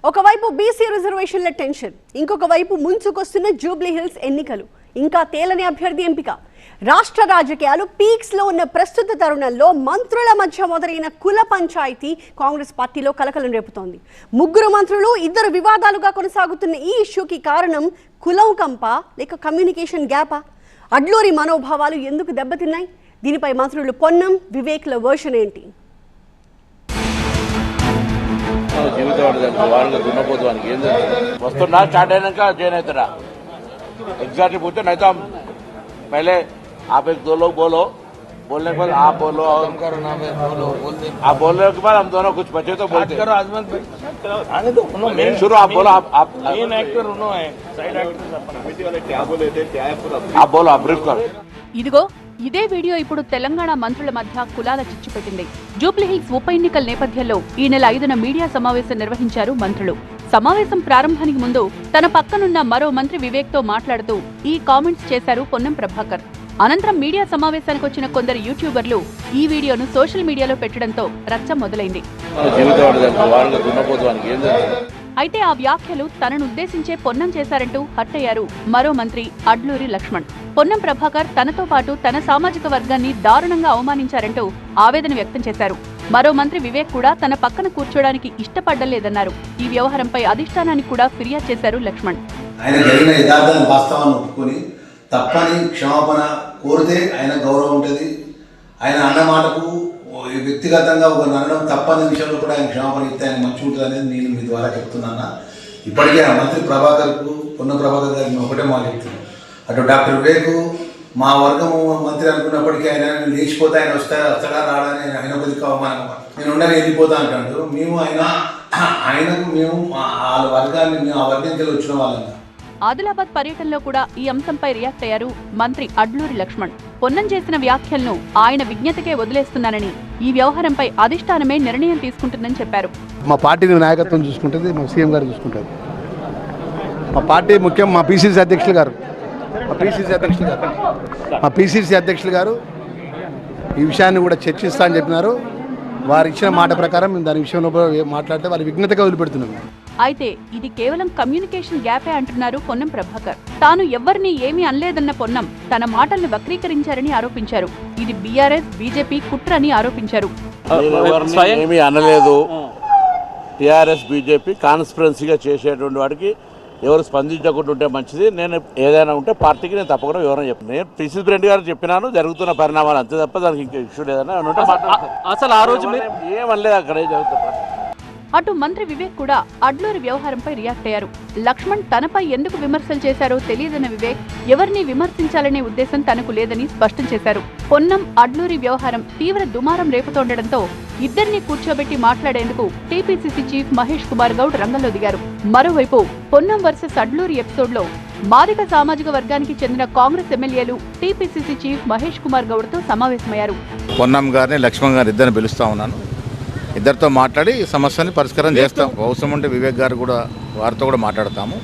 ఒకవైపు బీసీ రిజర్వేషన్ల టెన్షన్, ఇంకొక వైపు ముంచుకొస్తున్న జూబ్లీ హిల్స్ ఎన్నికలు, ఇంకా తేలని అభ్యర్థి ఎంపిక. రాష్ట్ర రాజకీయాలు పీక్స్ లో ఉన్న ప్రస్తుత తరుణంలో మంత్రుల మధ్య మొదలైన కుల పంచాయతీ కాంగ్రెస్ పార్టీలో కలకలం రేపుతోంది. ముగ్గురు మంత్రులు ఇద్దరు వివాదాలుగా కొనసాగుతున్న ఈ ఇష్యూకి కారణం కులం కంపా లేక కమ్యూనికేషన్ గ్యాపా? అడ్లూరి మనోభావాలు ఎందుకు దెబ్బతిన్నాయి? దీనిపై మంత్రులు పొన్నం, వివేక్ల వర్షన్ ఏంటి? జీవితం వాళ్ళు దున్నపోతు వానికి ఏం వస్తున్నా స్టార్ట్ అయినాక జాయిన్ అవుతారా एग्जैक्टली पूछते नहीं तो हम पहले आप एक दो लोग बोलो, बोलने के बाद आप बोलो और आप बोलने के बाद हम दोनों कुछ बचे तो बोलते करो। आने दो मेन शुरू आप बोलो, आप मेन एक्टर उन्होंने साइड एक्टर क्या बोले थे, क्या आप बोलो, आप ब्रीफ करो। ఇదిగో ఇదే వీడియో ఇప్పుడు తెలంగాణ మంత్రుల మధ్య కులాల చిచ్చు పెట్టింది. జూబ్లీహిల్స్ ఉప ఎన్నికల నేపథ్యంలో ఈ నెల 5న మీడియా సమావేశం నిర్వహించారు మంత్రులు. సమావేశం ప్రారంభానికి ముందు తన పక్కనున్న మరో మంత్రి వివేక్ తో మాట్లాడుతూ ఈ కామెంట్స్ చేశారు పొన్నం ప్రభాకర్. అనంతరం మీడియా సమావేశానికి వచ్చిన కొందరు యూట్యూబర్లు ఈ వీడియోను సోషల్ మీడియాలో పెట్టడంతో రచ్చ మొదలైంది. అయితే ఆ వ్యాఖ్యలు తనను ఉద్దేశించే పొన్నం చేశారంటూ హర్ట్ అయ్యారు మరో మంత్రి అడ్లూరి లక్ష్మణ్. పొన్నం ప్రభాకర్ తనతో పాటు తన సామాజిక వర్గాన్ని దారుణంగా అవమానించారంటూ ఆవేదన వ్యక్తం చేశారు. మరో మంత్రి వివేక్ కూడా తన పక్కన కూర్చోడానికి ఇష్టపడలేదన్నారు. ఈ వ్యవహారంపై అధిష్టానానికి కూడా ఫిర్యాదు చేశారు లక్ష్మణ్. ఆయన జరిగిన యథార్థాన్ని వాస్తవాన్ని ఒప్పుకొని తప్పని క్షమాపణ కోరితే ఆయన గౌరవం ఉంటుంది. ఆయన అన్న మాటకు వ్యక్తిగతంగా ఒక అనడం తప్పని విషయంలో కూడా ఆయన క్షమాపణ ఇస్తే ఆయన మంచి ఉంటుంది అనేది నేను మీ ద్వారా చెప్తున్నా. ఇప్పటికే ఆ మంత్రి ప్రభాకర్కు, పొన్నం ప్రభాకర్ గారికి నేను ఒకటే మాట చెప్తున్నాను. అటు డాక్టర్ వివేక్ మా వర్గము మంత్రి అనుకున్నప్పటికీ ఆయన లేచిపోతే ఆయన వస్తాడా రాడని ఆయన కొద్దిగా అవమానం, నేను ఉండని వెళ్ళిపోతా అంటాడు. మేము ఆయనకు మేము వాళ్ళ వర్గాన్ని మేము ఆ వర్గంకి వచ్చిన వాళ్ళంగా. ఆదిలాబాద్ పర్యటనలో కూడా ఈ అంశంపై రియాక్ట్ అయ్యారు మంత్రి అడ్లూరి లక్ష్మణ్. పొన్నం చేసిన వ్యాఖ్యలను ఆయన విజ్ఞతకే వదిలేస్తున్నానని, ఈ వ్యవహారంపై అధిష్టానమే నిర్ణయం తీసుకుంటుందని చెప్పారు. మా పార్టీ నాయకత్వం చూసుకుంటుంది, మా సీఎం గారు చూసుకుంటారు. మా పార్టీ ముఖ్యం మా పిసిసి అధ్యక్షులు గారు ఈ విషయాన్ని కూడా చర్చిస్తా అని చెప్పినారు. వారు ఇచ్చిన మాట ప్రకారం మేము దాని విషయంలో మాట్లాడితే వారి విజ్ఞతగా వదిలిపెడుతున్నాం. అయితే ఇది కేవలం కమ్యూనికేషన్ గ్యాపే అంటున్నారు పొన్నం ప్రభాకర్. తాను ఎవరిని ఏమీ అనలేదన్న పొన్నం తన మాటల్ని వక్రీకరించారని ఆరోపించారు. ఇది బీఆర్ఎస్ బీజేపీ కుట్ర అని ఆరోపించారు. ఏమీ అనలేదు. టీఆర్ఎస్ బీజేపీ కాన్స్పిరెన్సీగా చేసేటువంటి వాడికి ఎవరు స్పందించకుండా ఉంటే మంచిది. నేను ఏదైనా ఉంటే పార్టీకి నేను తప్పకుండా వివరణ చెప్పాను. నేను పిసిసి ప్రెసిడెంట్ గారు చెప్పినాను జరుగుతున్న పరిణామాలు అంతే తప్ప దానికి ఇంకా ఇష్యూ లేదన్నా ఉంటే అసలు ఆ రోజు ఏమనలేదు అక్కడే జరుగుతుంది. అటు మంత్రి వివేక్ కూడా అడ్లూరి వ్యవహారంపై రియాక్ట్ అయ్యారు. లక్ష్మణ్ తనపై ఎందుకు విమర్శలు చేశారో తెలియదన్న వివేక్ ఎవరిని విమర్శించాలనే ఉద్దేశం తనకు లేదని స్పష్టం చేశారు. పొన్నం అడ్లూరి వ్యవహారం తీవ్ర దుమారం రేపుతోండడంతో ఇద్దరిని కూర్చోబెట్టి మాట్లాడేందుకు టీపీసీసీ చీఫ్ మహేష్ కుమార్ గౌడ్ రంగంలో దిగారు. మరోవైపు పొన్నం వర్సెస్ అడ్లూరి ఎపిసోడ్ లో మాదిగ సామాజిక వర్గానికి చెందిన కాంగ్రెస్ ఎమ్మెల్యేలు టీపీసీసీ చీఫ్ మహేష్ కుమార్ గౌడ్ తో సమావేశమయ్యారు. పొన్నం గారిని లక్ష్మణ్ గారిని ఇద్దరిని పిలుస్తా ఉన్నాను. ఇద్దరితో మాట్లాడి ఈ సమస్యని పరిష్కారం చేస్తాం. అవసరం ఉంటే వివేక్ గారు కూడా వారితో కూడా మాట్లాడతాము.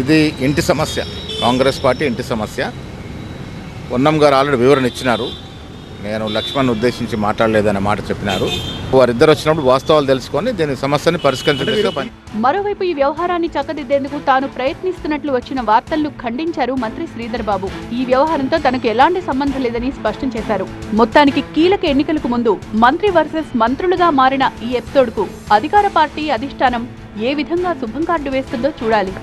ఇది ఇంటి సమస్య, కాంగ్రెస్ పార్టీ ఇంటి సమస్య. పొన్నం గారు ఆల్రెడీ వివరణ ఇచ్చినారు. నేను లక్ష్మణ్ ఉద్దేశించి మాట్లాడలేదనే మాట చెప్పినారు. వారిద్దరు వచ్చినప్పుడు వాస్తవాలు తెలుసుకొని దీని సమస్యని పరిష్కరించడం పని. మరోవైపు ఈ వ్యవహారాన్ని చక్కదిద్దేందుకు తాను ప్రయత్నిస్తున్నట్లు వచ్చిన వార్తలను ఖండించారు మంత్రి శ్రీధర్ బాబు. ఈ వ్యవహారంతో తనకు ఎలాంటి సంబంధం లేదని స్పష్టం చేశారు. మొత్తానికి కీలక ఎన్నికలకు ముందు మంత్రి వర్సెస్ మంత్రులుగా మారిన ఈ ఎపిసోడ్ కు అధికార పార్టీ అధిష్టానం ఏ విధంగా శుభం కార్డు వేస్తుందో చూడాలి.